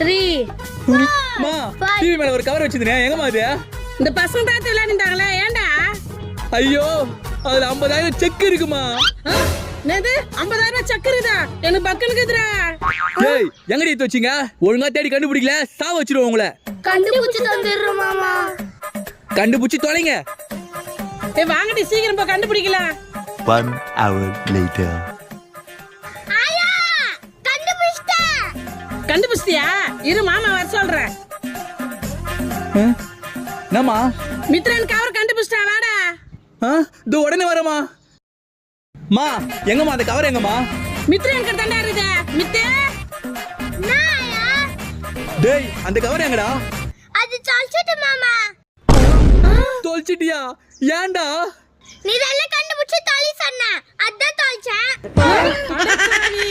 3 மா டிவி மேல ஒரு கவர் வச்சிருந்தேன் எங்கம்மா அது? இந்த பசங்க தாத்து விளையாடிட்டாங்களே ஏன்டா? ஐயோ அதுல 50,000 செக் இருக்குமா? என்னது 50,000 செக் இருக்குதா? எனக்கு பக்கனுக்குதுடா. ஏய் எங்கடி எடுத்து வச்சீங்க? ஒழுங்கா தேடி கண்டுபிடிக்கல சாவ வச்சிருவோம் உங்களை. கண்டுபிடிச்சு தந்துடுறோம் மாமா. கண்டுபிடிச்சு தொலைங்க. ஏய் வாங்கடி சீக்கிரம் போ கண்டுபிடிக்கலாம். 1 hour later. ஆயா கண்டுபிடிச்சிட்டேன். கண்டுபிடிச்சியா? இரு மாமா வர சொல்றேன். என்னம்மா? மித்ரன் கவர் கண்டுபிடிச்சிட்டா வாடா. இது உடனே வரமா? மா எங்கம்மா அந்த கவர் எங்கம்மா? மித்ரன் கிட்ட தான்டா இருக்குது. மித்தே நாயா டேய் அந்த கவர் எங்கடா? அது சொல்லிட்டு மாமா. தொலைச்சிட்டியா? ஏன்டா? நீ இதெல்லாம் கண்டுபிடிச்சு தொலை சொன்ன. அதான் தொலைச்சேன். அடப்பாவி.